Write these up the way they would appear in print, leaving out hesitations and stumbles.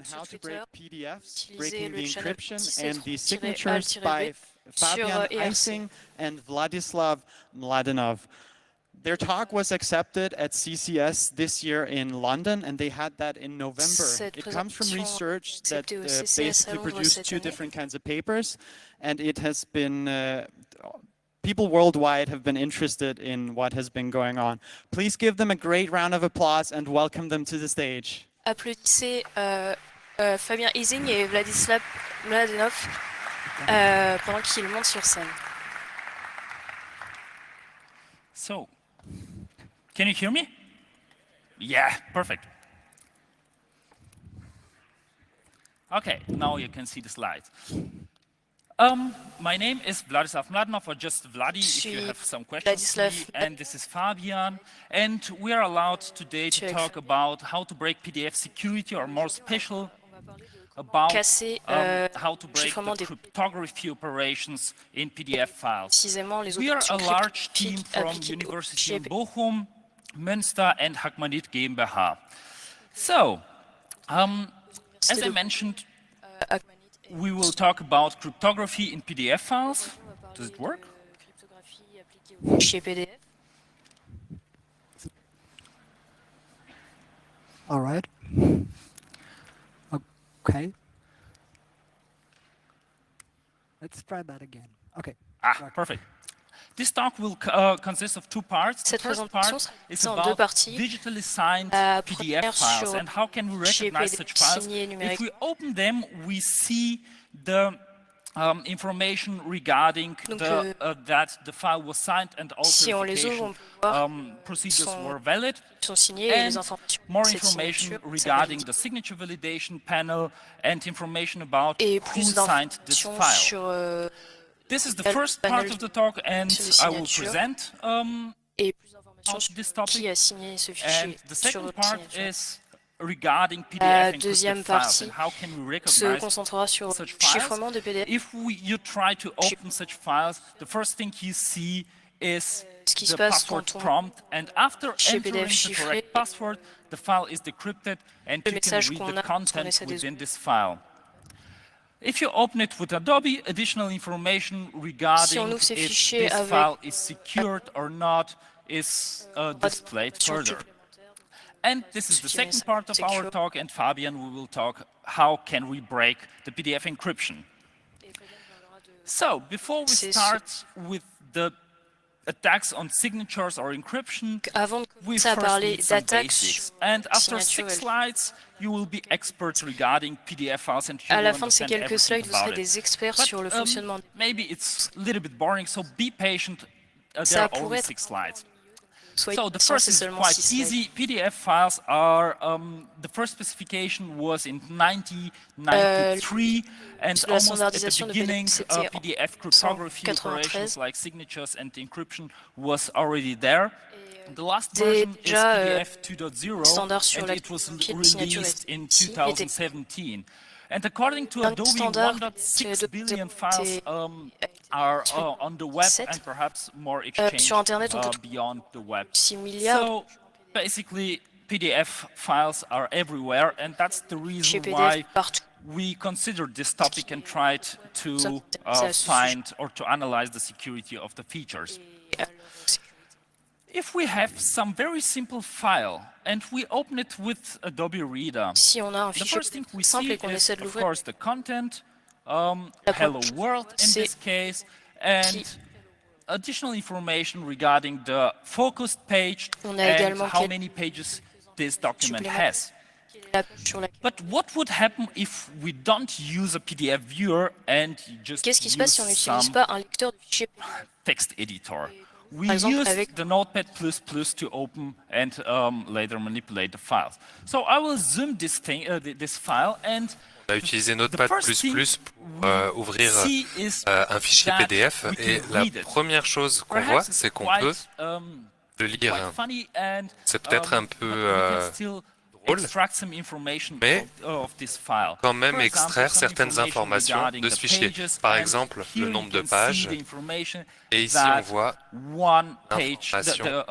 sur Twitter, utilisez breaking le the channel encryption and the signatures /al-b by sur Fabian ERC. Eising and Vladislav Mladenov. Their talk was accepted at CCS this year in London, and they had that in November. Cette It comes from présentation research that acceptée au CCS à basically Londres produced cette two année. different kinds of papers, and it has been people worldwide have been interested in what has been going on. Please give them a great round of applause and welcome them to the stage. Applaudissez Fabien Eising et Vladislav Mladenov pendant qu'ils montent sur scène. So, can you hear me? Yeah, perfect. Okay, now you can see the slides. My name is Vladislav Mladenov, or just Vladi, if you have some questions to me, and this is Fabian, and we are allowed today to talk about how to break PDF security, or more special, about how to break the cryptography operations in PDF files. We are a large team from University of Bochum, Münster, and Hackmanit GmbH. So, as I mentioned, we will talk about cryptography in PDF files. Does it work? All right. Okay. Let's try that again. Okay. Perfect. This talk will consist of two parts. The first part is about digitally signed PDF files and how can we recognize such files. If we open them, we see the information regarding that the file was signed and all verification procedures were valid, and more information regarding the signature validation panel and information about who signed this file. This is the first part of the talk, and I will present this topic. And the second part is regarding PDF encrypted files and how can we recognize such files. If you try to open such files, the first thing you see is the password prompt, and after entering the correct password, the file is decrypted and you can read the content within this file. If you open it with Adobe, additional information regarding if this file is secured or not is displayed further. And this is the second part of our talk, and Fabian, we will talk how can we break the PDF encryption. So, before we start with the attacks on signatures or encryption, we first need some basics. And after 6 slides, you will be experts regarding PDF files and you will understand everything about it. But maybe it's a little bit boring, so be patient. There are only 6 slides. So the first is quite easy. PDF files are, the first specification was in 1993, and almost at the beginning, PDF cryptography operations like signatures and encryption was already there. The last version is PDF 2.0, and it was released in 2017. And according to Adobe, 1.6 billion files are on the web and perhaps more exchanged beyond the web. So basically, PDF files are everywhere, and that's the reason why we considered this topic and tried to find or to analyze the security of the features. If we have some very simple file and we open it with Adobe Reader, the first thing we see is, of course, the content, hello world in this case, and additional information regarding the focused page and how many pages this document has. But what would happen if we don't use a PDF viewer and just use some text editor? We use the Notepad++ to open and later manipulate the files. So I will zoom this file, and on a utilisé Notepad++ pour ouvrir un fichier PDF, et la première chose qu'on voit, c'est qu'on peut le lire. C'est peut-être un peu rôle, mais quand même extraire certaines informations de ce fichier. Par exemple, le nombre de pages. Et ici, on voit l'information que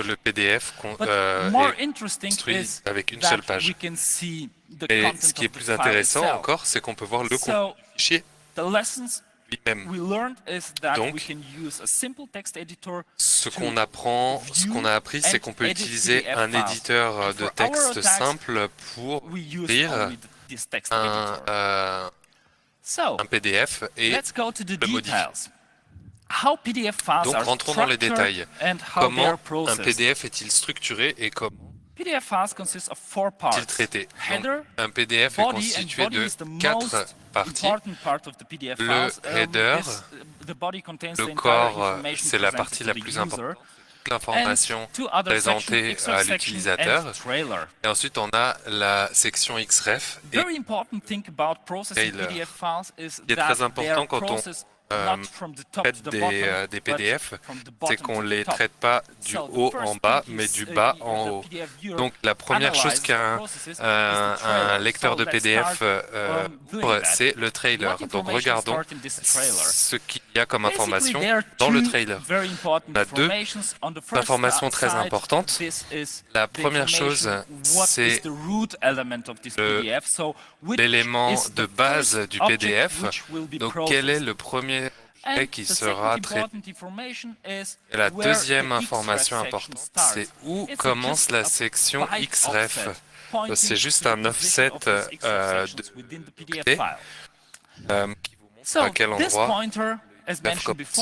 le PDF est construit avec une seule page. Et ce qui est plus intéressant encore, c'est qu'on peut voir le contenu du fichier lui-même. Donc, ce qu'on a appris, c'est qu'on peut utiliser un éditeur de texte simple pour lire un PDF et le modifier. Donc, rentrons dans les détails. Comment un PDF est-il structuré et comment est-il traité? Donc, un PDF est constitué de 4 parties. Le header, le corps, c'est la partie la plus importante. L'information présentée à l'utilisateur. Et ensuite, on a la section xref et trailer. Ce qui est très important quand on traite des PDF, c'est qu'on ne les traite pas du haut en bas, mais du bas en haut. Donc la première chose qu'un lecteur de PDF ouvre, c'est le trailer. Donc regardons ce qu'il y a comme information dans le trailer. On a deux informations très importantes. La première chose, c'est l'élément de base du PDF. Donc quel est le premier objet qui sera traité? Et la deuxième information importante, c'est où commence la section xref. C'est juste un offset de clé qui vous montre à quel endroit gref commence.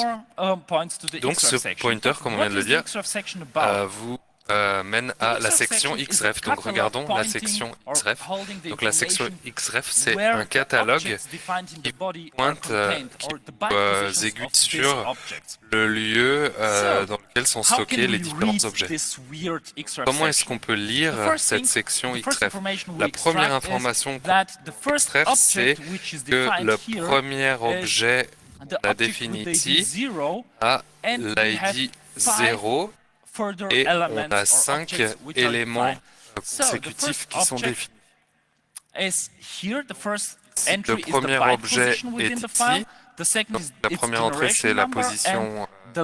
Donc ce pointer, comme on vient de le dire, vous mène à la section xref. Donc regardons la section xref. Donc la section xref, c'est un catalogue qui pointe, qui aiguille sur le lieu dans lequel sont stockés les différents objets. Comment est-ce qu'on peut lire cette section xref? La première information xref, c'est que le premier objet qu'on a défini ici a l'ID 0 et on a 5 éléments consécutifs qui sont définis. Le premier objet est ici. Donc, la première entrée, c'est la position T,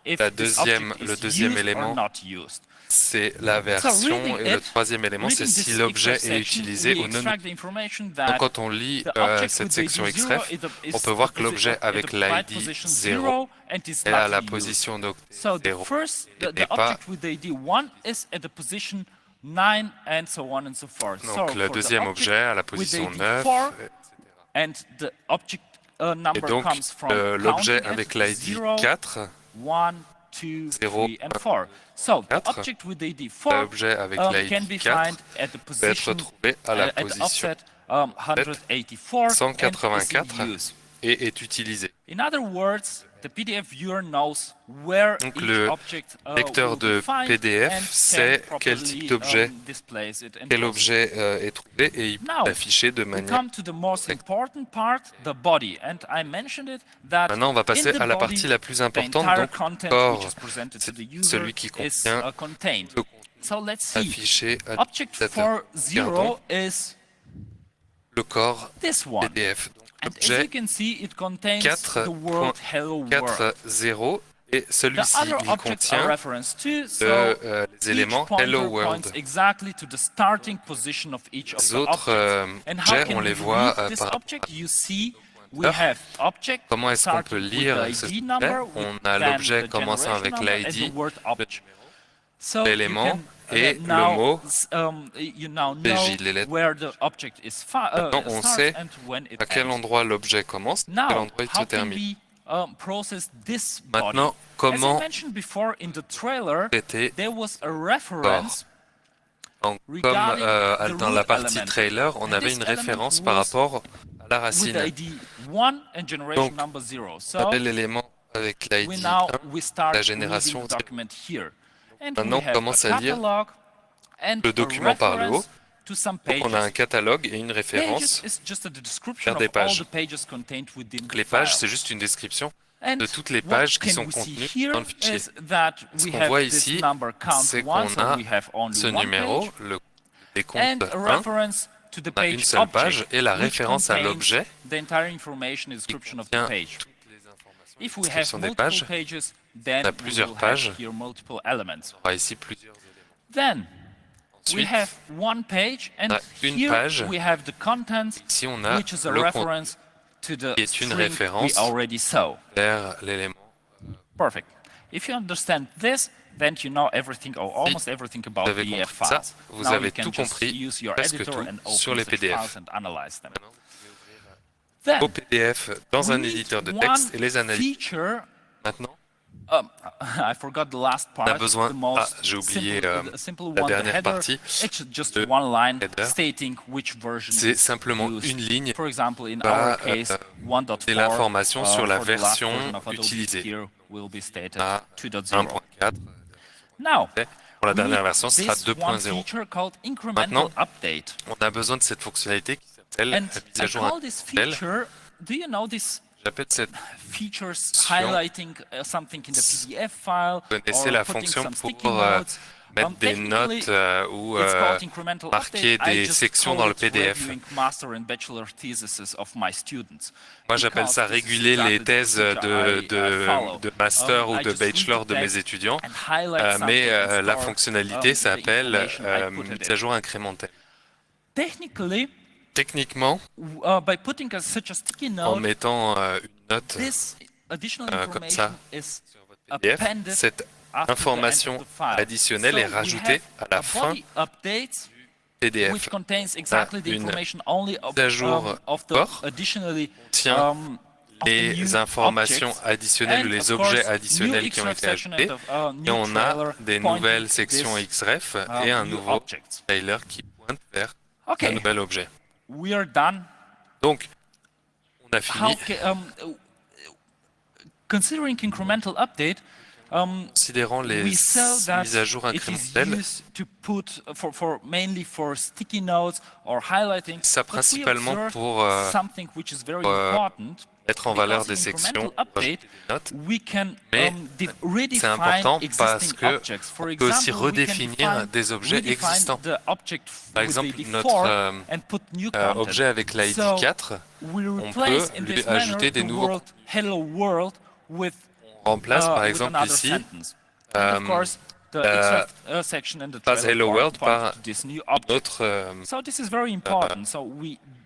et le deuxième élément, c'est la version, et le troisième élément, c'est si l'objet est utilisé ou non. Donc, quand on lit cette section xref, on peut voir que l'objet avec l'ID 0 est à la position 0 et pas. Donc, le deuxième objet à la position 9. Et donc, l'objet avec l'ID 4, 0, 4, l'objet avec l'ID 4 peut être trouvé à la position 184 et est utilisé. Donc le lecteur de PDF sait quel type d'objet, quel objet est trouvé et il peut l'afficher de manière correcte. Maintenant, on va passer à la partie la plus importante, donc le corps, c'est celui qui contient le contenu affiché à l'utilisateur. Regardons le corps PDF. L'objet 4.40 et celui-ci, il contient les éléments Hello World. Les autres objets, on les voit par rapport à comment est-ce qu'on peut lire ces objets? On a l'objet commençant avec l'ID, l'élément et le mot PJ, les lettres. Maintenant, on sait à quel endroit l'objet commence, à quel endroit il se termine. Maintenant, comment traiter corps? Donc, comme dans la partie trailer, on avait une référence par rapport à la racine. Donc, on avait l'élément avec l'ID 1, la génération 0. Maintenant, on commence à lire le document par le haut. Donc, on a un catalogue et une référence vers des pages. Donc, les pages, c'est juste une description de toutes les pages qui sont contenues dans le fichier. Ce qu'on voit ici, c'est qu'on a ce numéro, le décompte 1, on a une seule page et la référence à l'objet qui contient toutes les descriptions des pages. On a plusieurs pages. On aura ici plusieurs éléments. Ensuite, on a une page. Ici, on a le contenu qui est une référence vers l'élément. Perfect. If you understand this, then you know everything or almost everything about Vous avez PDF compris ça, files. vous Now avez you can tout just compris, use your presque editor tout, and sur open les such PDF. files and analyze them. Au PDF dans un éditeur de texte et les analyser. Maintenant, I forgot the last part. on a besoin, j'ai oublié la dernière partie, It's just de one line header. stating which version C'est is simplement used. une ligne For example, in va our case, 1.4, donner l'information sur la for the last version version of Adobe utilisée. here will be stated À 2.0. 1.4. Now, Pour la dernière we version, ce need sera this one 2.0. feature called incremental Maintenant, update. on a besoin de cette fonctionnalité qui s'appelle And mise I à jour call this incrémentelle. feature, do you know this J'appelle cette features highlighting something in the PDF file Vous connaissez or la putting fonction some sticky pour notes? mettre des Technically, notes ou it's called incremental marquer update. I des just sections call dans le it PDF. reviewing master and bachelor theses of my students. Moi, j'appelle ça Because this is réguler les exactly the thèses procedure I follow. de master ou I de just read bachelor the de mes text étudiants, and highlight mais something and la store, fonctionnalité the s'appelle information I put it mise in. à jour incrémentelle. Technically, Techniquement, by putting such a sticky en note, mettant une note this additional comme ça information is PDF, appended cette after the end information of the file. additionnelle So est we rajoutée have à la a fin body update PDF. which contains exactly the une information only of, mise à jour of the corps additionally tient of the les new informations objects. additionnelles ou And les of course, objets additionnels new qui ont XREF été section ajoutés. and Et new on a trailer des pointing nouvelles this, sections XREF et un new nouveau object. trailer qui pointe vers un Okay, nouvel objet. we are done. Donc, on a How fini. Considering incremental update, Considérant les we saw that mises à jour it is incrémentelles, used to put mainly for sticky notes or highlighting. ça But we principalement observed pour something which is very euh, important. mettre en valeur Because des in sections, incremental update, rajouter des notes. we can Mais c'est redefine important parce existing que objects. For on peut aussi example, we can redéfinir des objets redefine existants. the object Par with exemple, the notre before and put new content. objet avec l'ID So, 4, we on replace peut in lui this manner ajouter des the nouveaux word hello world with on remplace par with exemple another ici sentence. And of course, the XREF section and the pas trailer hello part world point par to this new object. notre So this is very important. So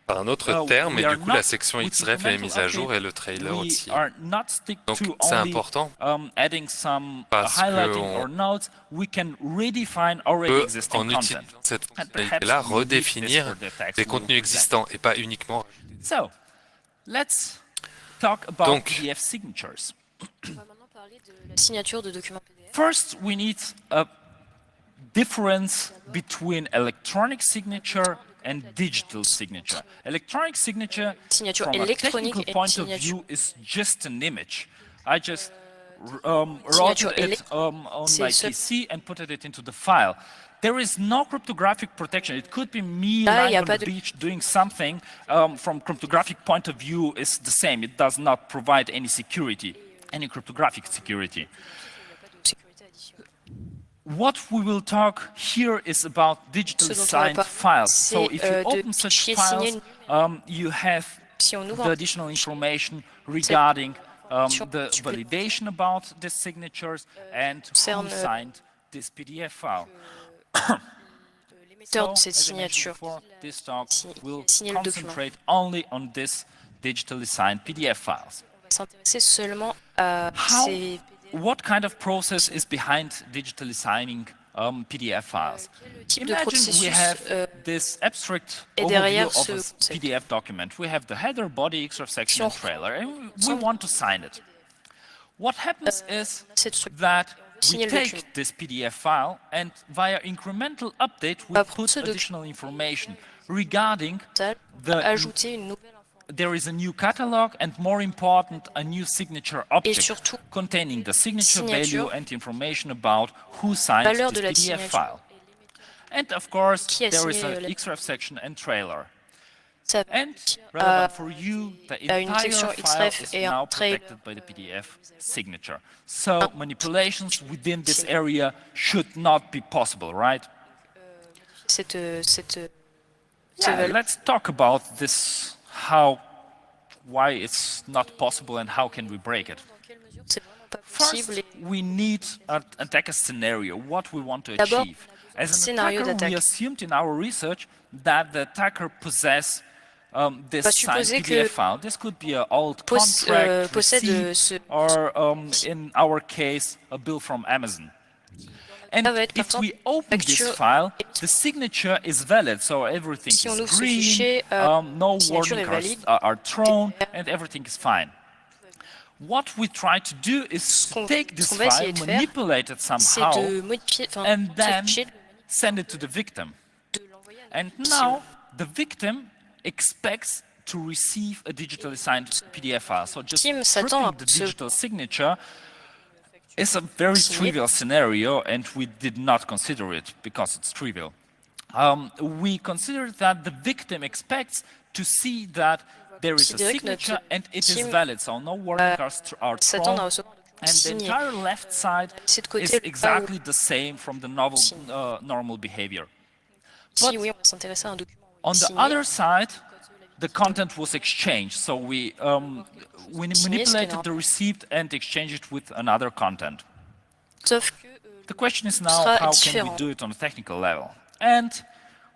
par un autre terme, we et are du coup la not section with XREF est incremental mise à jour update, et le trailer we aussi. are not stick Donc to c'est only important adding some parce highlighting que or notes. We can redefine already peut, existing en content. utilisant cette And fonctionnalité-là, perhaps we need this redéfinir for the text des we will contenus present. existants et pas uniquement rajouter. So, let's talk about Donc, PDF signatures. On va maintenant parler de la signature de documents PDF. First, we need a difference between electronic signature and digital signature. Electronic signature, Signature from a électronique technical et point of signature. view, is just an image. I just wrote Signature it on my c'est PC and put it into the file. There is no cryptographic protection. It could be me Là, lying y a on pas the de- beach doing something. From cryptographic point of view, is the same. It does not provide any security, any cryptographic security. Sécurité additionnelle. What we will talk here is about digitally Ce dont on va signed parler, files. So c'est, if you de open such fichiers files, signés you have Si on ouvre the un additional information regarding sur- the tu peux- validation about the signatures and who concerne, signed this PDF file. l'émetteur So, de cette as I mentioned signature before, this talk will signer le document. concentrate only on this digitally signed PDF files. on va s'intéresser seulement à How- ces What kind of process is behind digitally signing PDF files? quel type de Imagine we processus have this abstract est overview derrière of ce a concept. PDF document. We have the header, body, XREF section, Si on and trailer, and we si on- want to sign it. What happens is cette structure. that Signer we le take document. this PDF file and via incremental update we va prendre put ce document. additional information regarding the ajouter une nouvelle information. there is a new catalog and more important a new signature Et object surtout, containing the signature signature, value and information about who signed valeur this de la PDF signature. file. And of course, Qui a there is signé an la- XREF section and trailer. And relevant for you, the entire file is now protected by the PDF signature. So manipulations within this area should not be possible, right? Yeah, let's talk about this, why it's not possible and how can we break it. First, we need an attacker scenario, what we want to achieve. As an attacker, we assumed in our research that the attacker possesses this signed PDF file. This could be an old contract, receipt, or in our case, a bill from Amazon. And if we open this file, the signature is valid, so everything is green, no warnings are thrown, and everything is fine. What we try to do is to take this file, manipulate it somehow, and then send it to the victim. And now the victim expects to receive a digitally signed PDF file. So just stripping the digital signature is a very trivial scenario, and we did not consider it because it's trivial. We consider that the victim expects to see that there is a signature and it is valid, so no warning cards are thrown, and the entire left side is exactly the same from the normal behavior. But on the other side, the content was exchanged, so we manipulated the receipt and exchanged it with another content. The question is now, how can we do it on a technical level? And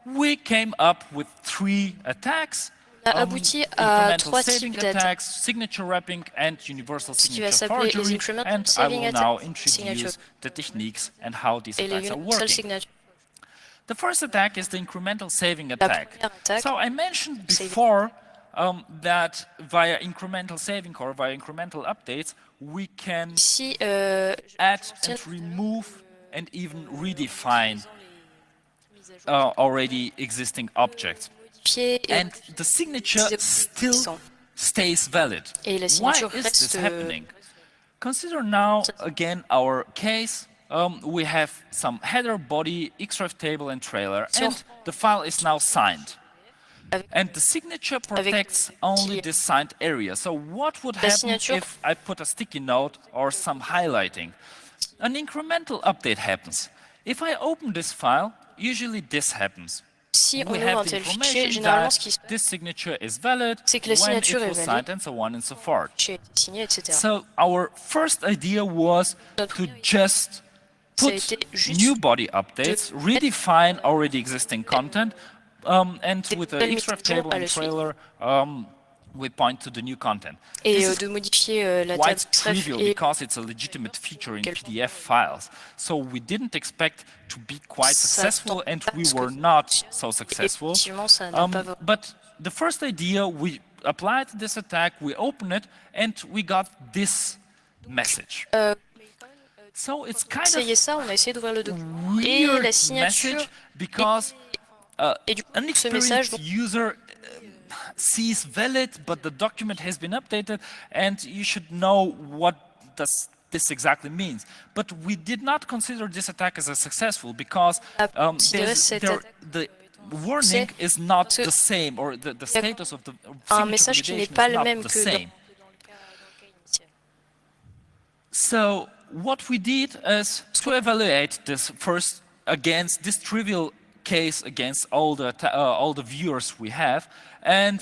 we came up with 3 attacks: incremental saving attacks, signature wrapping, and universal signature forgery. And I will now introduce the techniques and how these attacks are working. The first attack is the incremental saving attack. So I mentioned before that via incremental saving or via incremental updates, we can add and remove and even redefine already existing objects. And the signature still stays valid. Why is this happening? Consider now again our case. We have some header, body, xref table, and trailer, and the file is now signed. And the signature protects only this signed area. So what would happen if I put a sticky note or some highlighting? An incremental update happens. If I open this file, usually this happens. We have the information that this signature is valid, when it was signed, and so on and so forth. So our first idea was to just put new body updates, redefine already existing content, and with the xref table and trailer, we point to the new content. This is quite trivial because it's a legitimate feature in PDF files. So we didn't expect to be quite successful, and we were not so successful. But the first idea, we applied this attack, we opened it, and we got this message. So it's kind of weird message because an experienced user sees valid, but the document has been updated, and you should know what does this exactly means. But we did not consider this attack as a successful because the warning is not the same, or the status of the signature validation is not the same. So what we did is to evaluate this first against this trivial case against all the viewers we have, and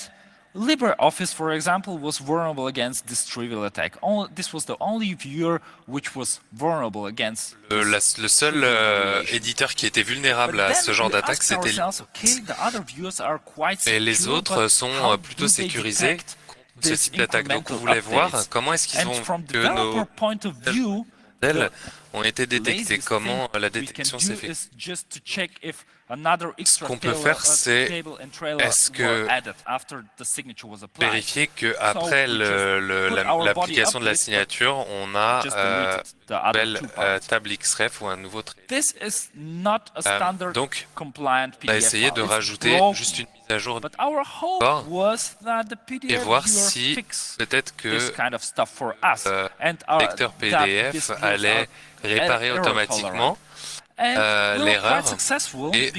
LibreOffice, for example, was vulnerable against this trivial attack. This was the only viewer which was vulnerable against. Le seul éditeur qui était vulnérable à ce genre d'attaque, c'était Linux. Et les autres sont plutôt sécurisés ce type d'attaque. Donc on voulait voir comment est-ce qu'ils ont que nos modèles ont été détectés, comment la détection s'est faite. Ce qu'on peut faire, c'est vérifier qu'après l'application de la signature, on a une nouvelle table xref ou un nouveau trait. Donc, on a essayé de rajouter juste une mise à jour de et voir si peut-être que le lecteur PDF allait réparer automatiquement. l'erreur et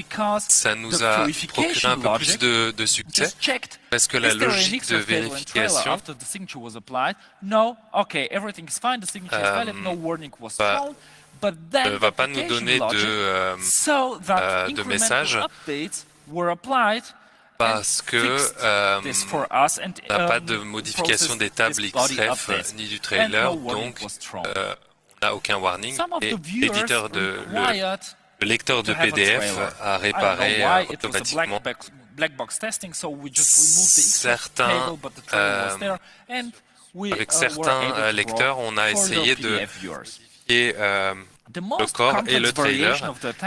ça nous a procuré un peu plus de succès parce que la logique de vérification ne va pas nous donner de message parce que n'a pas de modification des tables XREF ni du trailer, donc on n'a aucun warning et l'éditeur le lecteur de PDF a réparé automatiquement avec certains lecteurs, on a essayé de vérifier le corps et le trailer,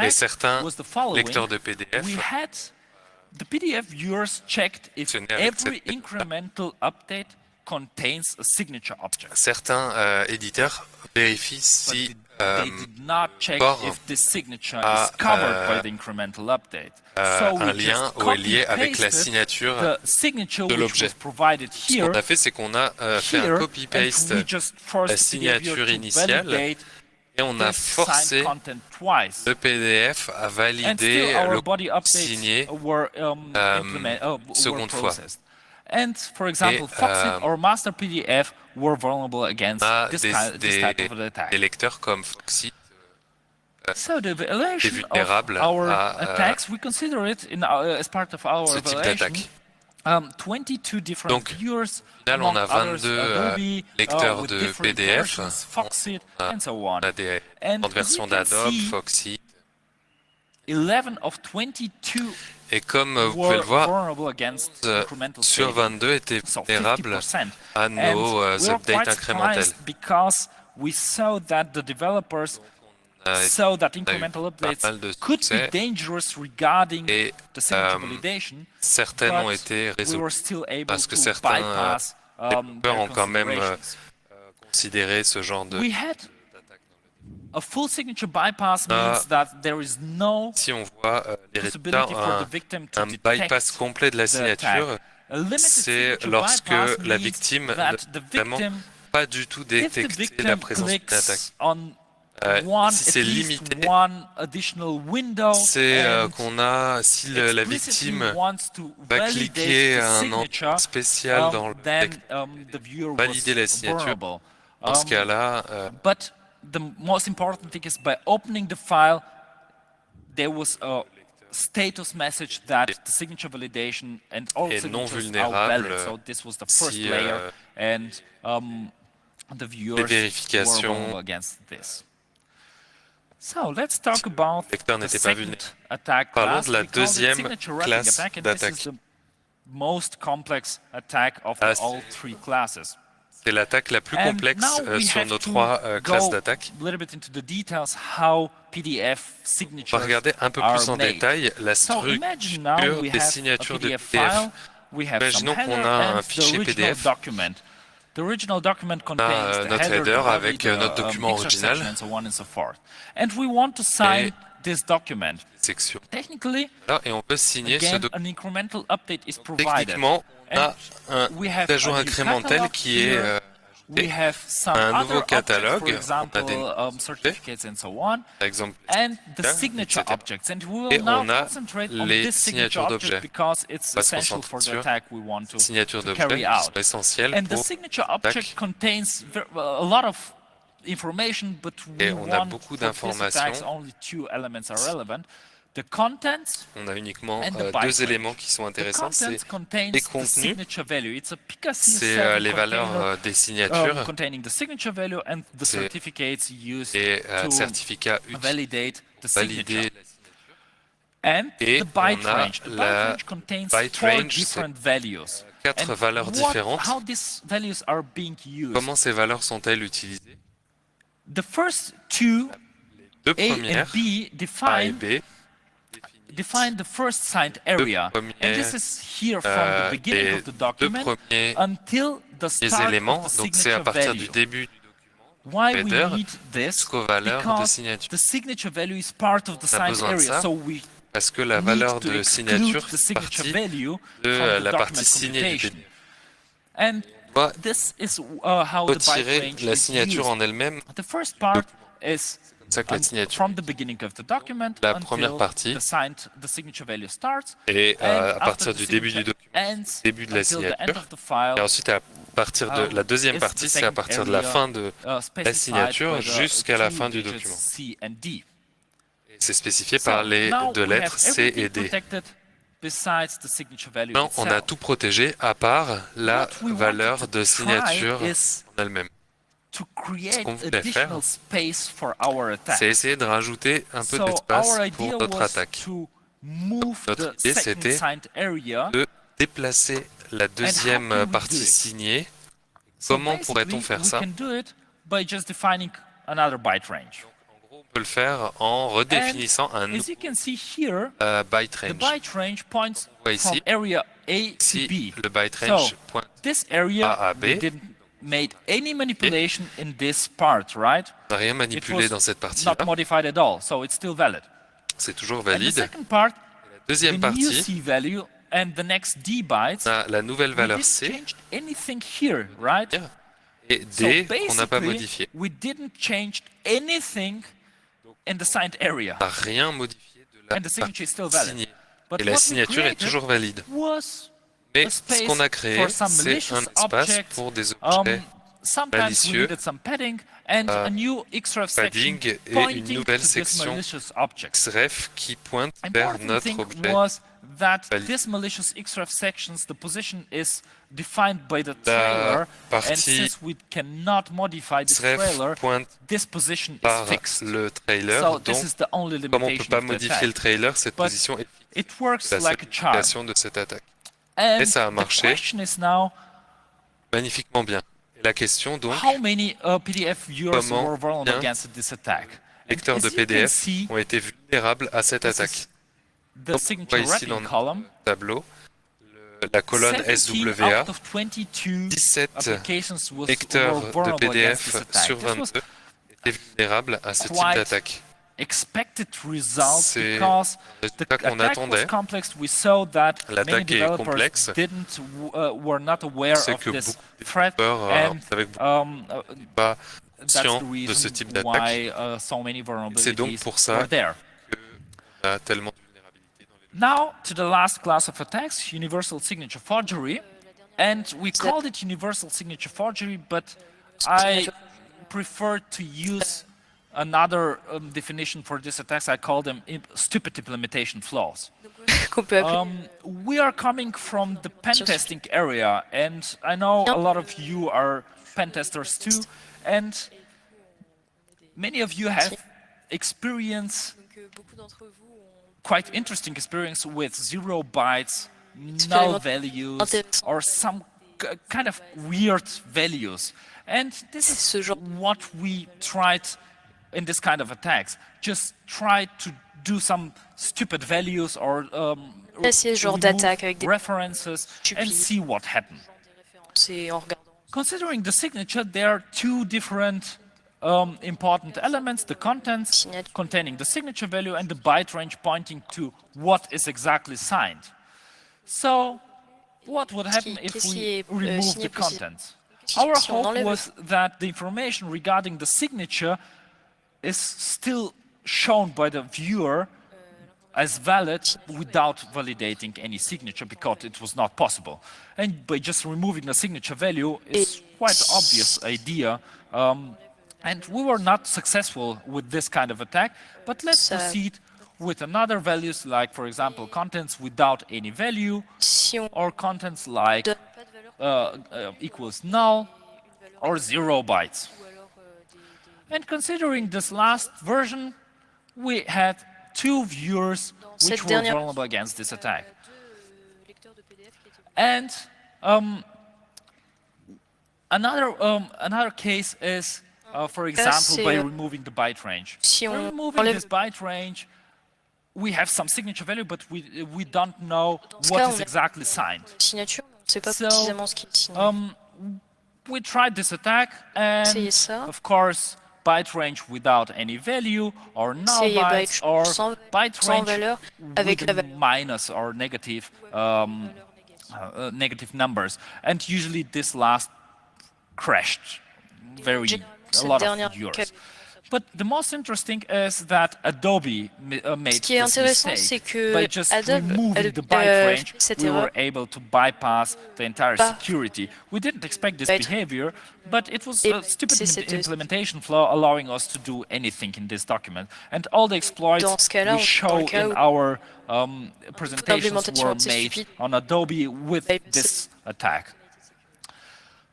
et certains lecteurs de PDF the PDF viewers checked if every incremental update contains a signature object. Certains éditeurs vérifient si corps a un lien ou est lié avec la signature de l'objet. Ce qu'on a fait, c'est qu'on a fait un copy-paste la signature initiale et on a forcé le PDF à valider le signé seconde fois. And for example, Foxit or Master PDF were vulnerable against this type of attack. Des lecteurs comme Foxit so the evaluation of our attacks, we consider it as part of our evaluation. 22 different viewers. Au final, on a 22 lecteurs de PDF. Foxit, and so on. On a des versions d'Adobe, Foxit. 11 of 22 et comme vous pouvez le voir, sur 22 étaient vulnérables à nos updates incrémentels. We saw that the developers saw that incremental updates could be dangerous regarding the signature validation. Certaines ont été résolues parce que certains développeurs ont quand même considéré ce genre de a full signature bypass means that there is no si on voit les résultats, un bypass complet de la signature, c'est lorsque la victime n'a vraiment pas du tout détecté la présence d'une attaque. Si c'est limité, c'est qu'on a, si la victime va cliquer un endroit spécial dans le texte, valider la signature, dans ce cas-là, the most important thing is by opening the file, there was a status message that the signature validation and all signatures are valid. So this was the first layer, and the viewers were vulnerable against this. So let's talk about the second attack class. Parlons de la deuxième classe d'attaque. This is the most complex attack of all three classes. C'est l'attaque la plus complexe sur nos trois classes d'attaque. On va regarder un peu plus en détail la structure des signatures de PDF. Imaginons qu'on a un fichier PDF. On a notre header avec notre document original et section. Et on peut signer ce document. Techniquement, on a un ajout incrémentel qui est un nouveau catalogue, on a des par exemple, etc. Et on a les signatures d'objets. On va se concentrer sur les signatures d'objets qui sont essentielles pour l'attaque. Et on a beaucoup d'informations. On a uniquement deux éléments qui sont intéressants, c'est les contenus, c'est les valeurs des signatures, et certificats utiles pour valider la signature. Et on a la byte range, c'est 4 valeurs différentes. Comment ces valeurs sont-elles utilisées? Les deux premières, A et B, define the first signed area, and this is here from the beginning of the document until the start éléments, of the donc c'est à signature partir value. du début du Why we header need this? jusqu'aux valeurs de Because signature. the signature value is part of the On a signed besoin de area, ça so we parce que la need valeur to de exclude signature the fait signature partie value de from the la partie document signée du computation. début. And On va this is how the byte retirer range la is signature used. en elle-même The first part is ça que la signature, from the beginning of the document la première partie, the signature value starts, et à partir du début du document, ends, début de la until the end signature, of the file, et ensuite à partir de la deuxième partie, c'est à partir de la fin de la signature jusqu'à la fin du document. C and D. C'est spécifié par les deux lettres C et D. Maintenant, on a tout protégé à part la valeur de signature en elle-même. Ce qu'on voulait faire, c'est essayer de rajouter un peu d'espace pour notre attaque. Notre idée, c'était de déplacer la deuxième partie signée. Comment pourrait-on faire ça? On peut le faire en redéfinissant un nouveau byte range. On voit ici, si le byte range pointe A à B, made any manipulation in this part, right? on n'a rien manipulé dans cette partie-là. Not modified at all, so it's still valid. C'est toujours And the valide. second part, La deuxième the new partie, C value and the next D bytes, on a la nouvelle we valeur didn't C change anything here, right? et So D qu'on n'a pas basically, modifié. we didn't change anything in the signed area, On n'a rien modifié de la and the signature is still partie valid. signée. But Et la what we signature est created toujours valide. was Mais a ce space qu'on a créé, for some c'est malicious un espace objects, pour des objets sometimes we malicieux, needed some padding and a new XREF section padding et une pointing nouvelle to this section malicious object. XREF qui pointe vers Important notre thing objet. was that valide. this malicious XREF sections, the position is defined by the La trailer, and partie since we cannot modify the XREF trailer, pointe this position is par fixed. le trailer, So donc this is the only comme on ne peut limitation pas of the modifier le attack. trailer, cette But position est it works la like a charm. signification de cette attaque. And Et ça a the marché. question is now, Magnifiquement bien. Et la question donc, how many PDF viewers Comment were vulnerable bien against this attack? les lecteurs And de as you can PDF see, ont été vulnérables à cette this attaque. is the Comme on signature voit ici dans wrapping le column. tableau, la colonne 17 SWA, out of 22 17 applications were lecteurs de vulnerable against PDF this attack. sur This was 22 étaient vulnérables à ce type quite d'attaque. expected result C'est because le the résultat qu'on attack was attendait. complex. We saw that many L'attaque est developers complexe. were not aware C'est of que this beaucoup de threat, développeurs and avec pas that's conscients the de ce reason type d'attaque. why so many C'est donc vulnerabilities pour ça were there. qu'on a tellement de vulnérabilités dans les Now to the last class of attacks, universal signature forgery, and we called it universal signature forgery, but I prefer to use another definition for these attacks. I call them stupid implementation flaws. Qu'on peut appeler. We are coming from the pen testing area, and I know a lot of you are pen testers too, and many of you have experience, Beaucoup d'entre vous ont quite interesting experience with 0 bytes, null values, or some kind of weird values. And this is what we tried in this kind of attacks. Just try to do some stupid values or essayer ce genre d'attaque avec des references and stupides. see what happened. C'est en regardant. Considering the signature, there are two different important elements: the contents containing the signature value and the byte range pointing to what is exactly signed. So, what would happen if we remove the contents? Our hope was that the information regarding the signature is still shown by the viewer as valid without validating any signature, because it was not possible. And by just removing the signature value is quite an obvious idea. And we were not successful with this kind of attack, but let's proceed with another values, like for example contents without any value, or contents like equals null or 0 bytes. And considering this last version, we had 2 viewers which were vulnerable against this attack. And another case is, for example, by removing the byte range. By removing this byte range, we have some signature value, but we don't know what is exactly signed. Signature, on ne sait pas précisément ce qui est signé. We tried this attack, and of course, byte range without any value, or null bytes, or byte range with a minus or negative negative numbers. And usually this last crashed a lot of viewers. But the most interesting is that Adobe made Ce qui est this intéressant, c'est mistake. que By just removing the byte range, we were able to bypass the entire security. We didn't expect this behavior, but it was a stupid implementation flaw allowing us to do anything in this document. And all the exploits we show in our presentations were made on Adobe with this attack.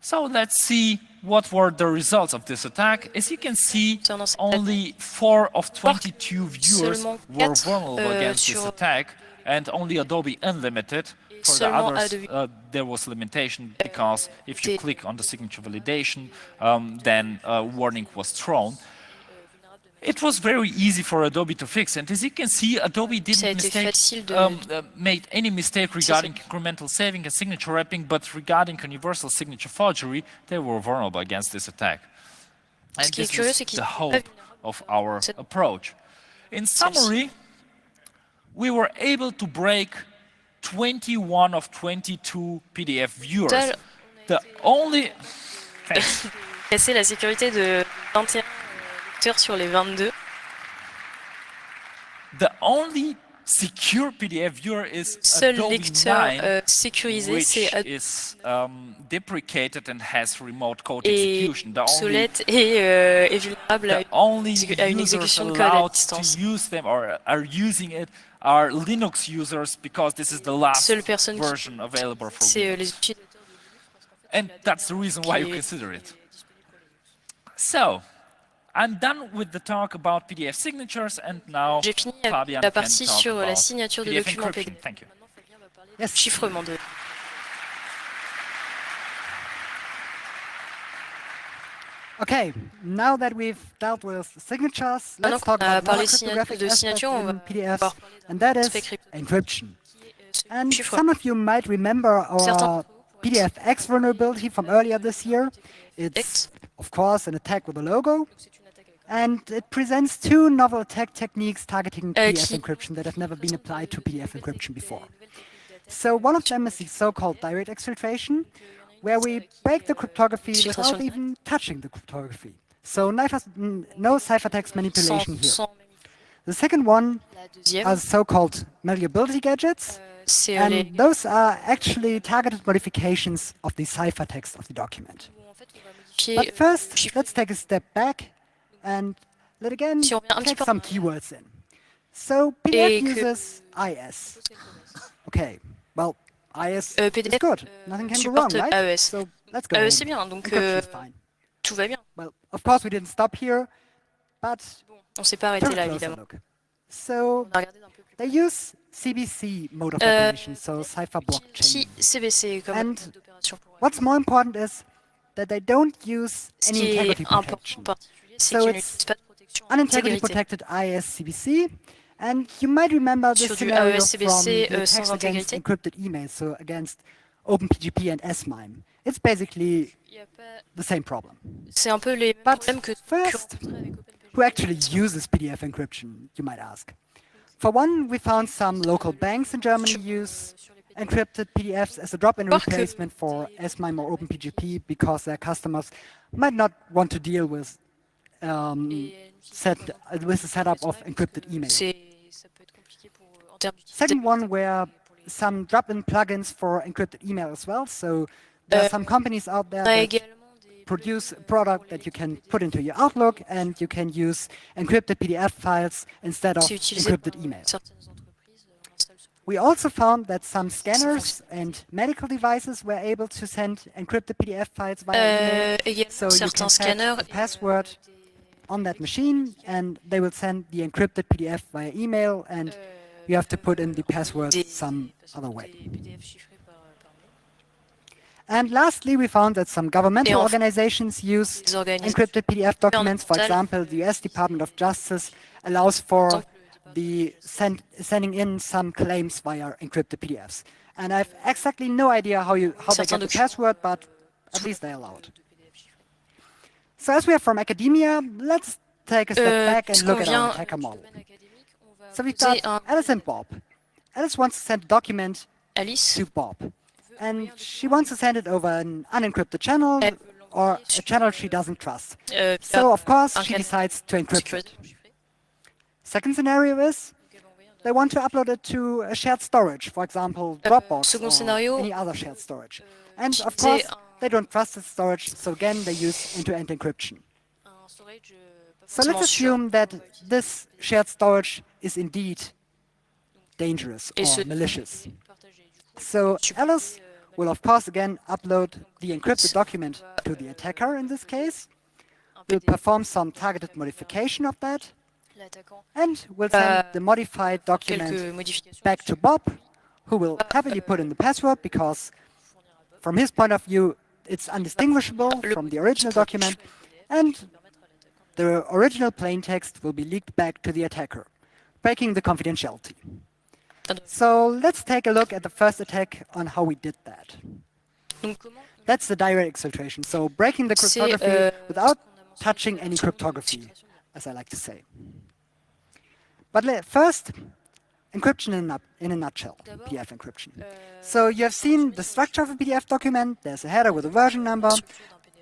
So let's see what were the results of this attack. As you can see, only 4 of 22 viewers were vulnerable against this attack, and only Adobe Unlimited. For the others, there was limitation because if you click on the signature validation, then a warning was thrown. It was very easy for Adobe to fix, and as you can see, Adobe didn't made any mistake regarding incremental saving and signature wrapping, but regarding universal signature forgery, they were vulnerable against this attack. And this is the hope of our approach. In summary, we were able to break 21 of 22 PDF viewers. The only... Casser la sécurité de 21 sur les 22. The only secure PDF viewer is Seul Adobe lecteur 9, sécurisé, c'est which is deprecated and has remote code execution. Obsolète et vulnérable à une exécution de code à distance. To use them or are using it are Linux users because this is the last version available for Linux. And that's the reason why you consider it. So, I'm done with the talk about PDF signatures, and now Fabian la partie can talk sur la about signature de PDF documents encryption. PDF. Thank you. Yes. Chiffrement de. Okay, now that we've dealt with signatures, let's talk about another cryptographic aspect in PDFs, and that is encryption. And some of you might remember our PDFX vulnerability from earlier this year. It's, of course, an attack with a logo, and it presents 2 novel attack techniques targeting PDF encryption that have never been applied to PDF encryption before. So one of them is the so-called direct exfiltration, where we break the cryptography without even touching the cryptography. So no ciphertext manipulation here. The second one are so-called malleability gadgets, and those are actually targeted modifications of the ciphertext of the document. But first, let's take a step back and let again take some keywords in. So PDF uses IS. Okay, well, IS is good. Nothing can go wrong, right? So let's go. C'est bien, donc tout va bien. Well, of course we didn't stop here, but on s'est pas arrêté là, évidemment. So they use CBC mode of operation, so cipher blockchain. CBC comme and what's more important is that they don't use any integrity protection. So it's unintegrity protected IS-CBC, and you might remember this scenario from the attacks against encrypted emails, so against OpenPGP and S-MIME. It's basically the same problem. But first, who actually uses PDF encryption, you might ask? For one, we found some local banks in Germany use encrypted PDFs as a drop-in replacement for S-MIME or OpenPGP because their customers might not want to deal with the setup of encrypted email. Second one were some drop-in plugins for encrypted email as well. So there are some companies out there that produce a product that you can put into your Outlook, and you can use encrypted PDF files instead of encrypted email. We also found that some scanners and medical devices were able to send encrypted PDF files via email. So you can set a password on that machine, and they will send the encrypted PDF via email, and you have to put in the password some other way. And lastly, we found that some governmental organizations use encrypted PDF documents. For example, the US Department of Justice allows for the sending in some claims via encrypted PDFs. And I have exactly no idea how they get the password, but at least they allow it. So as we are from academia, let's take a step back and look at our attacker model. So we've got Alice and Bob. Alice wants to send a document to Bob. And she wants to send it over an unencrypted channel or a channel she doesn't trust. So, of course, she decides to encrypt it. Second scenario is they want to upload it to a shared storage, for example, Dropbox or any other shared storage. And, of course, they don't trust the storage, so again, they use end-to-end encryption. So let's assume that this shared storage is indeed dangerous or malicious. So Alice will, of course, again upload the encrypted document to the attacker in this case, will perform some targeted modification of that, and will send the modified document back to Bob, who will happily put in the password because, from his point of view, it's undistinguishable from the original document, and the original plain text will be leaked back to the attacker, breaking the confidentiality. So let's take a look at the first attack on how we did that. That's the direct exfiltration, so breaking the cryptography without touching any cryptography, as I like to say. But first, encryption in a nutshell, PDF encryption. So you have seen the structure of a PDF document. There's a header with a version number.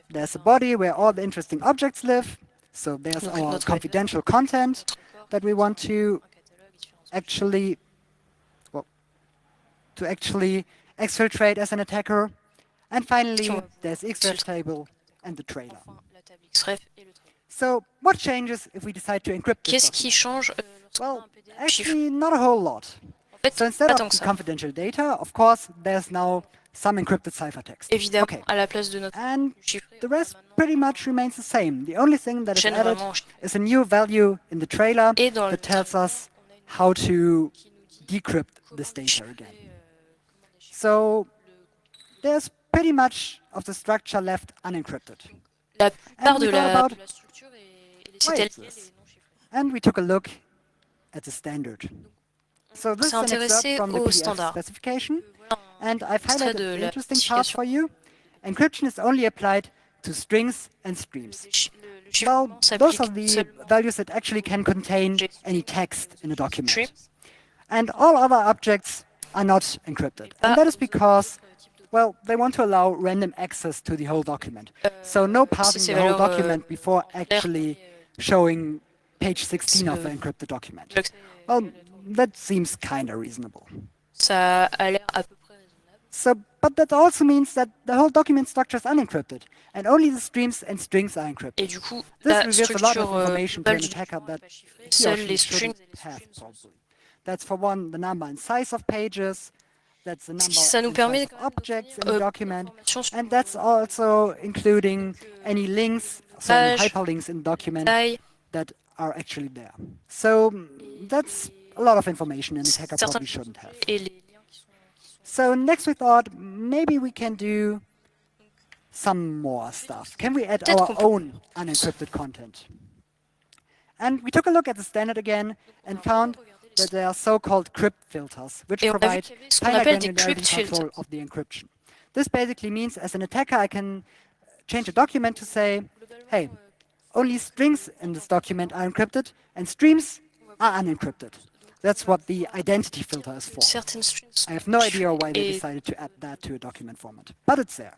There's a body where all the interesting objects live. So there's our confidential content that we want to actually exfiltrate as an attacker. And finally, there's Xref table and the trailer. So what changes if we decide to encrypt this document? Well, actually not a whole lot. So instead of the confidential data, of course, there's now some encrypted ciphertext. Okay. And the rest pretty much remains the same. The only thing that is added is a new value in the trailer that tells us how to decrypt this data again. So there's pretty much of the structure left unencrypted. And we took a look at the standard. So this is an excerpt from the PDF specification, and I've highlighted an interesting part for you. Encryption is only applied to strings and streams. Well, those are the values that actually can contain any text in a document. And all other objects are not encrypted. And that is because, well, they want to allow random access to the whole document. So no parsing the whole document before actually showing page 16 of the encrypted document. Well, that seems kind of reasonable. So, but that also means that the whole document structure is unencrypted, and only the streams and strings are encrypted. This reveals a lot of information to an attacker that he or she shouldn't have, probably. That's, for one, the number and size of pages, that's the number and size of objects in the document, and that's also including any links, so hyperlinks in the document that are actually there. So that's a lot of information an attacker probably shouldn't have. So next we thought maybe we can do some more stuff. Can we add our own unencrypted content? And we took a look at the standard again and found that there are so-called crypt filters, which provide finite granularity control of the encryption. This basically means as an attacker I can change a document to say, hey, only strings in this document are encrypted and streams are unencrypted. That's what the identity filter is for. I have no idea why they decided to add that to a document format, but it's there.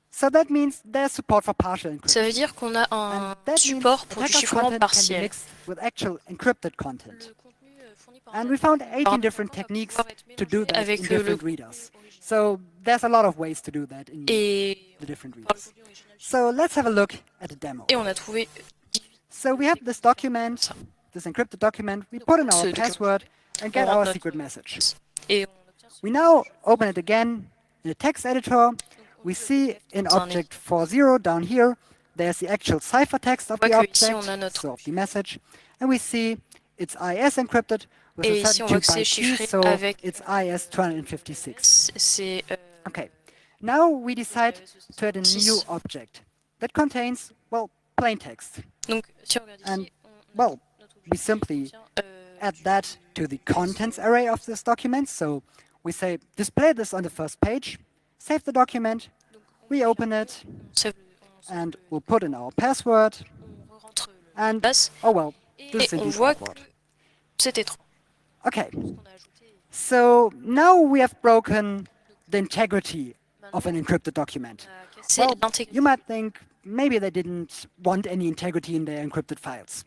So that means there's support for partial encryption. Ça veut dire qu'on a un support pour du chiffrement partiel. Mixed with actual encrypted content. And we found 18 different techniques to do that in different readers. So there's a lot of ways to do that in the different readers. So let's have a look at a demo. So we have this document, this encrypted document, we put in our password and get our secret message. We now open it again in a text editor. We see in object 40 down here, there's the actual ciphertext of the object, so of the message, and we see it's IS encrypted with a 32-byte key, so it's IS 256. Okay, now we decide to add a new object that contains, well, plain text. And, well, we simply add that to the contents array of this document. So we say, display this on the first page, save the document, we open it, and we'll put in our password, and, oh well, this is indeed awkward. Okay, so now we have broken the integrity of an encrypted document? Well, you might think maybe they didn't want any integrity in their encrypted files.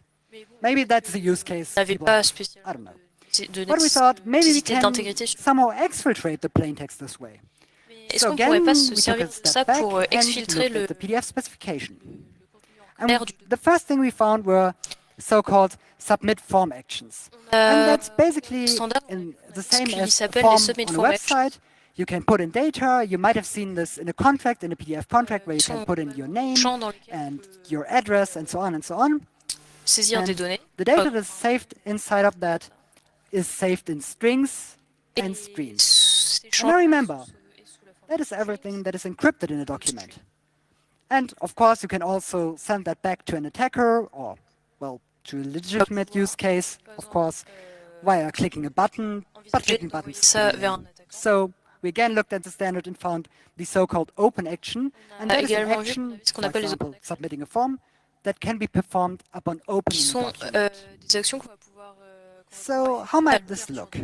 Maybe that's the use case people have. I don't know. But we thought maybe we can somehow exfiltrate the plain text this way. So again, we took a step back and looked at the PDF specification. And the first thing we found were so-called submit form actions. And that's basically the same as a form on a website. You can put in data. You might have seen this in a contract, in a PDF contract, where you can put in your name and your address and so on and so on. And the data that's saved inside of that is saved in strings and streams. And now remember, that is everything that is encrypted in a document. And of course, you can also send that back to an attacker or, well, to a legitimate use case, of course, via clicking a button, but clicking buttons. So we again looked at the standard and found the so-called open action, and that is an action, for example, submitting a form, that can be performed upon opening a document. So how might this look?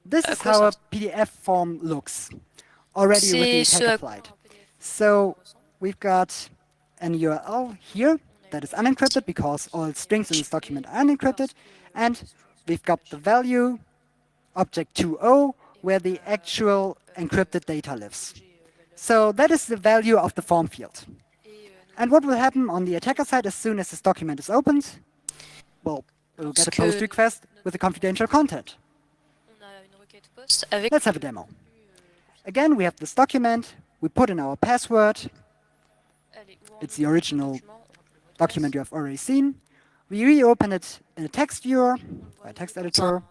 This is how a PDF form looks, already with the attack applied. So we've got an URL here that is unencrypted because all strings in this document are unencrypted, and we've got the value, object 2.0, where the actual encrypted data lives. So that is the value of the form field. And what will happen on the attacker side as soon as this document is opened? Well, we'll get a post request with the confidential content. Let's have a demo. Again, we have this document. We put in our password. It's the original document you have already seen. We reopen it in a text viewer, or a text editor.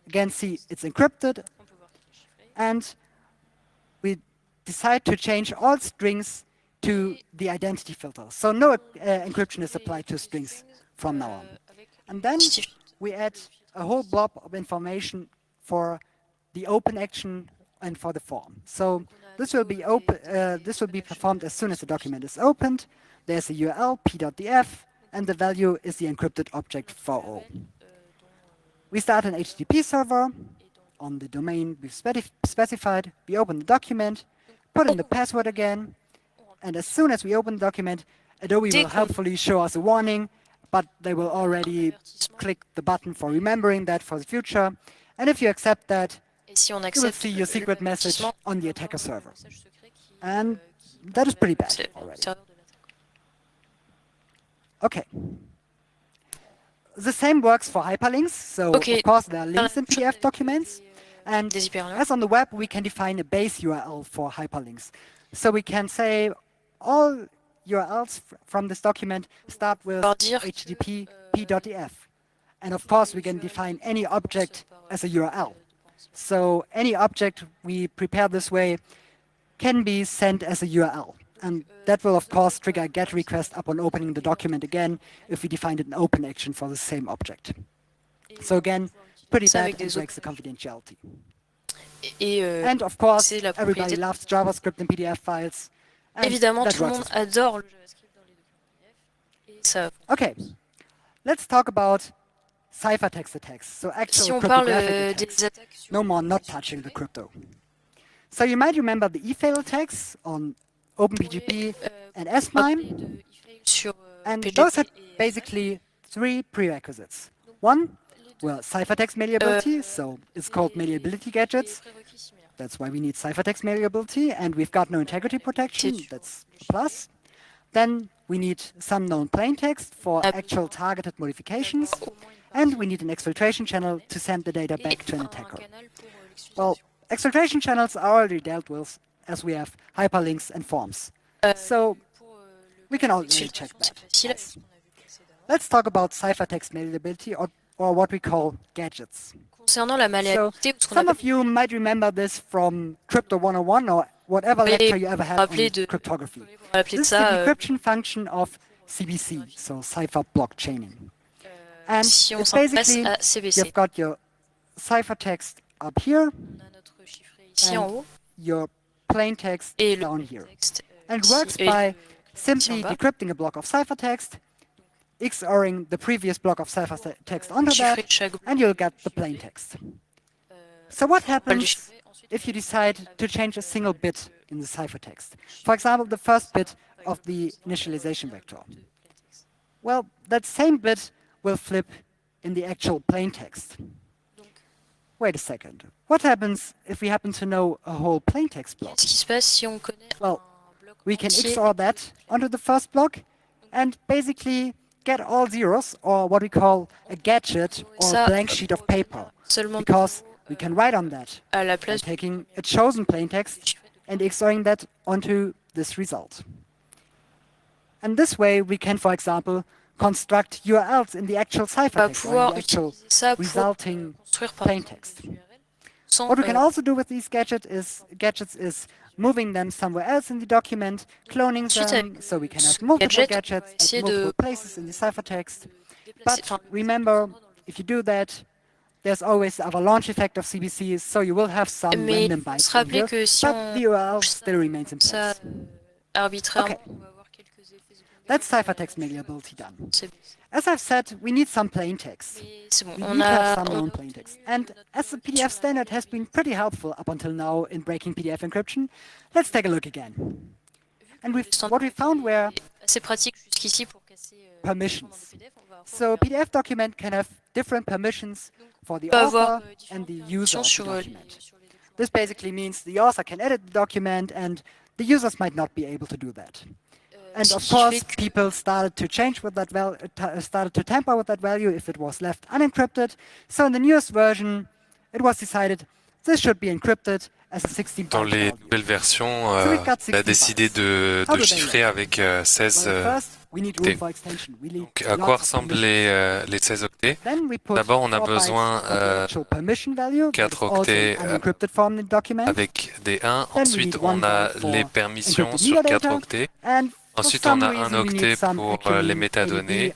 Again, see it's encrypted. And we decide to change all strings to the identity filter. So no encryption is applied to strings from now on. And then we add a whole blob of information for the open action and for the form. So this will be performed as soon as the document is opened. There's a URL p.df, and the value is the encrypted object 4.0. We start an HTTP server on the domain we've specified. We open the document, put in the password again, and as soon as we open the document, Adobe will helpfully show us a warning, but they will already click the button for remembering that for the future. And if you accept that, you will see your secret message on the attacker server. And that is pretty bad already. Okay. The same works for hyperlinks. So, of course, there are links in PDF documents. And as on the web, we can define a base URL for hyperlinks. So we can say all URLs from this document start with http p.df. And of course, we can define any object as a URL. So any object we prepare this way can be sent as a URL. And that will, of course, trigger a GET request upon opening the document again if we defined an open action for the same object. So again, pretty bad and breaks the confidentiality. And of course, everybody loves JavaScript and PDF files. Évidemment, tout le monde adore le JavaScript dans les documents PDF. Okay, let's talk about ciphertext attacks. So actual cryptographic attacks. No more not touching the crypto. So you might remember the e-fail attacks on OpenPGP and S-MIME. And those had basically three prerequisites. One, well, ciphertext malleability, so it's called malleability gadgets. That's why we need ciphertext malleability, and we've got no integrity protection. That's a plus. Then we need some known plain text for actual targeted modifications, and we need an exfiltration channel to send the data back to an attacker. Well, exfiltration channels are already dealt with, as we have hyperlinks and forms. So we can already check that. Yes. Let's talk about ciphertext malleability, or what we call gadgets. So some of you might remember this from Crypto 101 or whatever lecture you ever had on cryptography. This is the decryption function of CBC, so cipher block chaining. And it's basically, you've got your ciphertext up here and your plain text down here. And it works by simply decrypting a block of ciphertext, XORing the previous block of ciphertext onto that, and you'll get the plain text. So what happens if you decide to change a single bit in the ciphertext. For example, the first bit of the initialization vector. Well, that same bit will flip in the actual plain text. Wait a second. What happens if we happen to know a whole plain text block? Well, we can XOR that onto the first block and basically get all zeros, or what we call a gadget or a blank sheet of paper, because we can write on that by taking a chosen plain text and XORing that onto this result. And this way we can, for example, construct URLs in the actual ciphertext or in the actual resulting plain text. What we can also do with these gadgets is moving them somewhere else in the document, cloning them, so we can have multiple gadgets at multiple places in the ciphertext. But remember, if you do that, there's always the avalanche effect of CBCs, so you will have some random bytes in here, but the URL still remains in place. Okay. That's ciphertext malleability done. As I've said, we need some plain text. We need to have some known plain text. And as the PDF standard has been pretty helpful up until now in breaking PDF encryption, let's take a look again. And what we found were permissions. So a PDF document can have different permissions for the author and the user of the document. This basically means the author can edit the document and the users might not be able to do that. And of course, people started to change with that started to tamper with that value if it was left unencrypted. So in the newest version, it was decided this should be encrypted as a 16 byte Dans les nouvelles versions, on a décidé de chiffrer avec 16 octets. Donc, à quoi ressemblent les 16 octets? D'abord, on a besoin 4 octets avec des 1. Ensuite, on a les permissions sur 4 octets. Ensuite, on a 1 octet pour les métadonnées,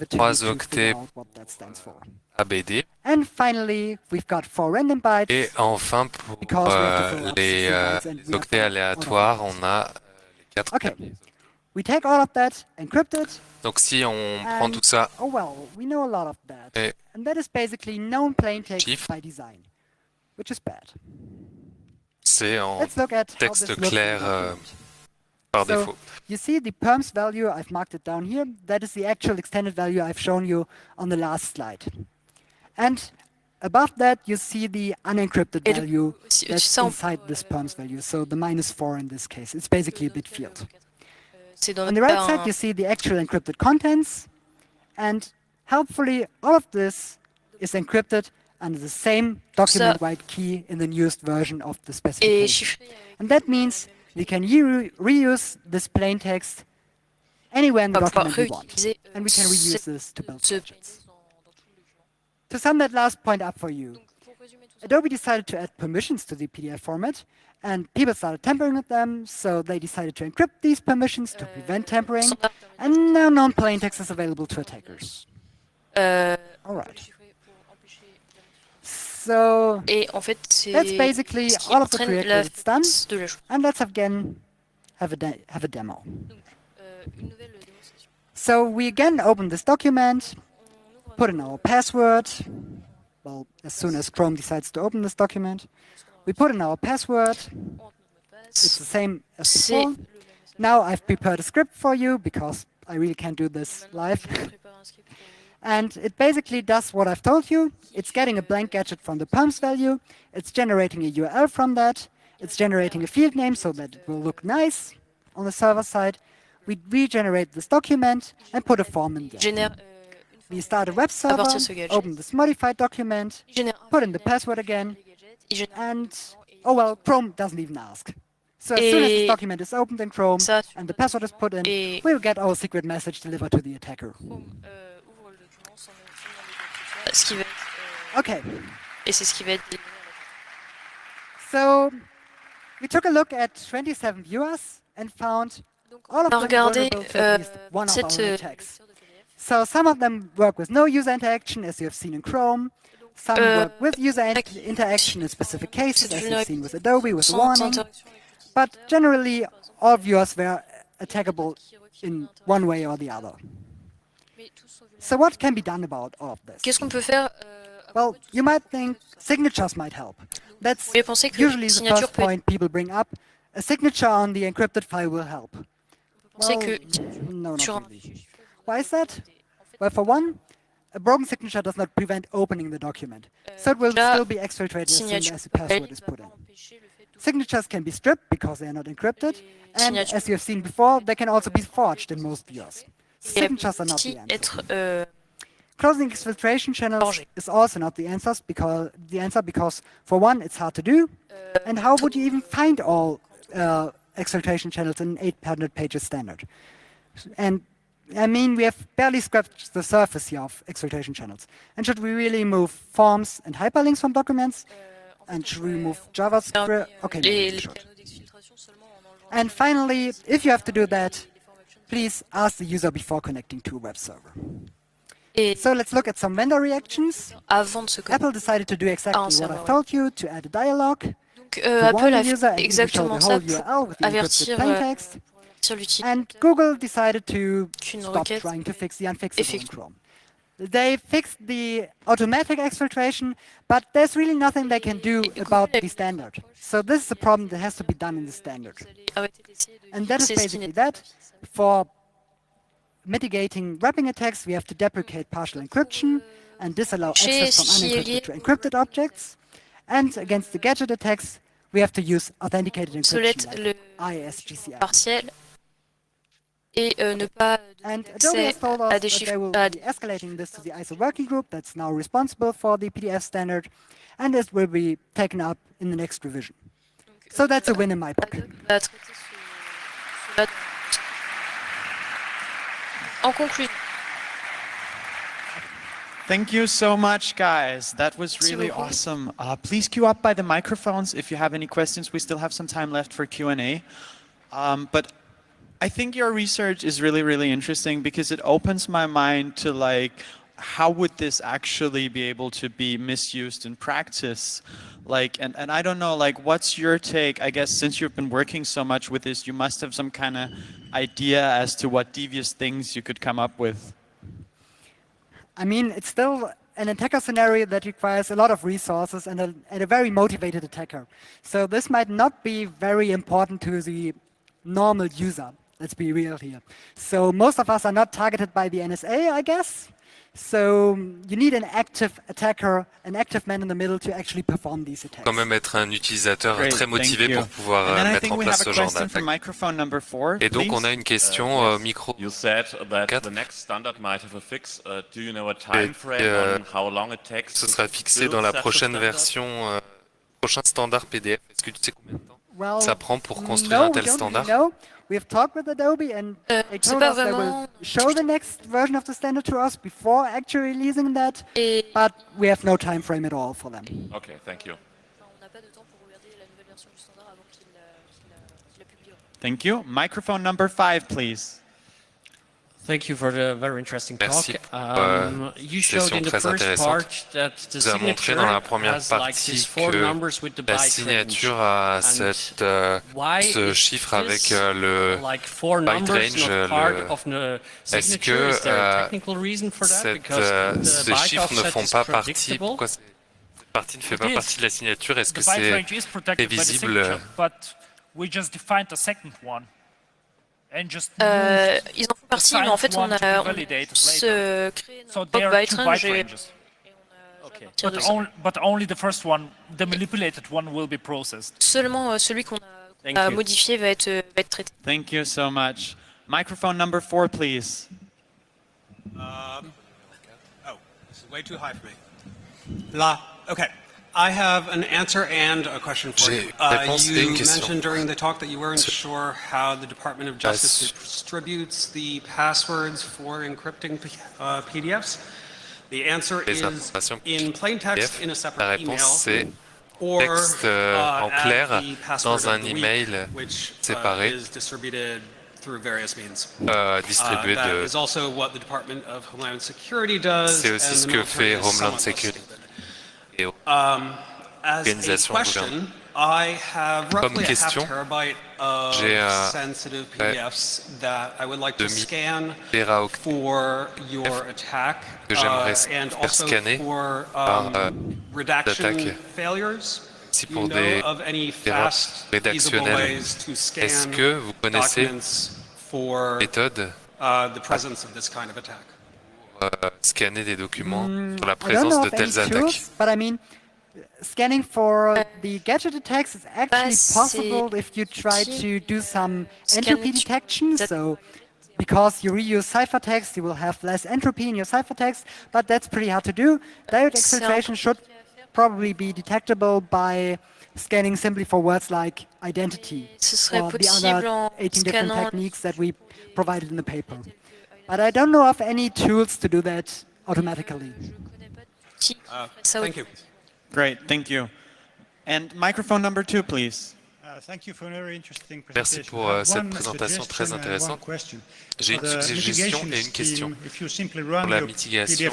3 octets ABD. Et enfin, pour les octets aléatoires, on a les 4 octets. Donc si on prend tout ça et chiffre, c'est en texte clair par défaut. You see the perms value, I've marked it down here. That is the actual extended value I've shown you on the last slide. And above that, you see the unencrypted value that's inside this perms value. So the -4 in this case. It's basically a bit field. On the right side, you see the actual encrypted contents. And helpfully, all of this is encrypted under the same document-wide key in the newest version of the specification. And that means we can reuse this plain text anywhere in the document we want. And we can reuse this to build gadgets. To sum that last point up for you, Adobe decided to add permissions to the PDF format, and people started tampering with them, so they decided to encrypt these permissions to prevent tampering, and now known plain text is available to attackers. All right. So that's basically all of the prerequisites it's done, and let's again have a demo. So we again open this document, put in our password. Well, as soon as Chrome decides to open this document, we put in our password. It's the same as before. Now I've prepared a script for you because I really can't do this live. And it basically does what I've told you. It's getting a blank gadget from the perms value. It's generating a URL from that. It's generating a field name so that it will look nice on the server side. We regenerate this document and put a form in there. We start a web server, open this modified document, put in the password again, and, oh well, Chrome doesn't even ask. So as soon as this document is opened in Chrome and the password is put in, we'll get our secret message delivered to the attacker. Okay. So we took a look at 27 viewers and found all of them vulnerable to at least one of our attacks. So some of them work with no user interaction, as you have seen in Chrome. Some work with user interaction in specific cases, as you've seen with Adobe, with a warning. But generally, all viewers were attackable in one way or the other. So what can be done about all of this? Well, you might think signatures might help. That's usually the first point people bring up. a signature on the encrypted file will help. Well, no, not really. Why is that? Well, for one, a broken signature does not prevent opening the document, so it will still be exfiltrated as soon as the password is put in. Signatures can be stripped because they are not encrypted, and as you have seen before, they can also be forged in most viewers. Signatures are not the answer. Closing exfiltration channels is also not the answer because for one, it's hard to do, and how would you even find all exfiltration channels in an 800 pages standard? And I mean, we have barely scratched the surface here of exfiltration channels. And should we really remove forms and hyperlinks from documents? And should we remove JavaScript? Okay, maybe we should. And finally, if you have to do that, please ask the user before connecting to a web server. So let's look at some vendor reactions. Apple decided to do exactly what I told you, to add a dialogue. Apple a fait exactement ça pour avertir sur l'utilité and Google decided to stop trying to fix the unfixable in Chrome. They fixed the automatic exfiltration, but there's really nothing they can do about the standard. So this is a problem that has to be done in the standard. And that is basically that. For mitigating wrapping attacks, we have to deprecate partial encryption and disallow access from unencrypted to encrypted objects. And against the gadget attacks, we have to use authenticated encryption like ISGCI. And Adobe has told us that they will be escalating this to the ISO working group that's now responsible for the PDF standard, and this will be taken up in the next revision. So that's a win in my book. En conclusion. Thank you so much, guys. That was really awesome. Please queue up by the microphones if you have any questions. We still have some time left for Q&A. But I think your research is really, really interesting because it opens my mind to like, how would this actually be able to be misused in practice? Like, and I don't know, like, what's your take? I guess since you've been working so much with this, you must have some kind of idea as to what devious things you could come up with. I mean, it's still an attacker scenario that requires a lot of resources and a very motivated attacker. So this might not be very important to the normal user. Let's be real here. So most of us are not targeted by the NSA, I guess. So you need an active attacker, an active man in the middle to actually perform these attacks. Quand même être un utilisateur très motivé pour pouvoir mettre en place ce genre d'attaque. Et donc on a une question micro. You said that the next standard might have a fix. Do you know a time frame on how long it takes? Ce sera fixé dans la prochaine version, prochain standard PDF. Est-ce que tu sais combien de temps ça prend pour construire un tel standard? We have talked with Adobe and they told us they will show the next version of the standard to us before actually releasing that, but we have no time frame at all for them. Okay, thank you. Thank you. Microphone number 5, please. Thank you for the very interesting talk. You showed in the très first part that the vous a montré dans la première has like these partie 4 que numbers with the la byte signature a ce chiffre avec le like 4 byte numbers range. not part of the signature. Is there a technical reason for that? Because ces the byte chiffres ne offset font is pas partie. predictable. Pourquoi cette partie ne fait pas partie de la signature? Est-ce que The byte c'est range is protected by the prévisible? signature, but we just defined a second one. And just Ils en font partie, mais en fait, on se crée notre byte range et on a but only the first one, the manipulated one, will be processed. Seulement celui qu'on a modifié va être traité. Thank you so much. Microphone number 4, please. Oh, this is way too high for me. Okay. I have an answer and a question for you. You mentioned during the talk that you weren't sure how the Department of Justice distributes the passwords for encrypting PDFs. The answer is in plain text in a separate email, or en clair at the password dans un of the email week, which séparé is distributed through various means. distribué That de. is also what the Department of Homeland Security does. C'est aussi ce que fait Homeland Security. As a question, I have roughly a half question, terabyte of sensitive PDFs that I would like to scan for your attack and also for redaction failures. aussi pour des erreurs rédactionnelles. Est-ce que vous connaissez une méthode pour scanner des documents sur la présence de telles attaques? Scanning for the gadget attacks is actually possible if you try to do some entropy detection. So, because you reuse ciphertext, you will have less entropy in your ciphertext, but that's pretty hard to do. Diode exfiltration should probably be detectable by scanning simply for words like identity or the other 18 different techniques that we provided in the paper. But I don't know of any tools to do that automatically. Thank you. Great, thank you. And microphone number 2, please. Merci pour cette présentation très intéressante. J'ai une suggestion et une question. Pour la mitigation,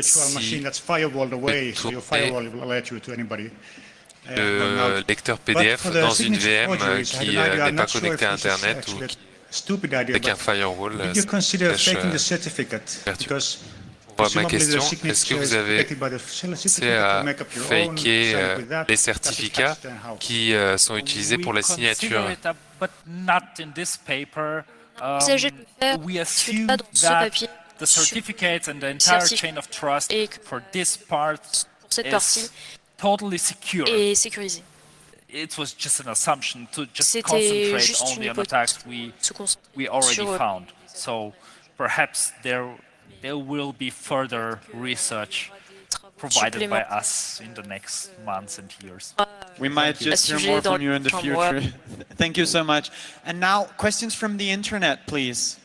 si le lecteur PDF dans une VM qui n'est pas connecté à Internet ou avec un firewall, ma question, est-ce que vous avez pensé à faker les certificats qui sont utilisés pour la signature? Envisagez de faire We assume pas dans ce that papier the certificates and the entire chain of trust et que for this part pour cette partie is totally secure. est sécurisée. It was just an assumption to just C'était concentrate juste only une on attacks se concentrer we already sur found. So perhaps there will be further research provided by us in the next months and years. We might just hear more from you in the future. Thank you so much. And now, questions from the internet, please.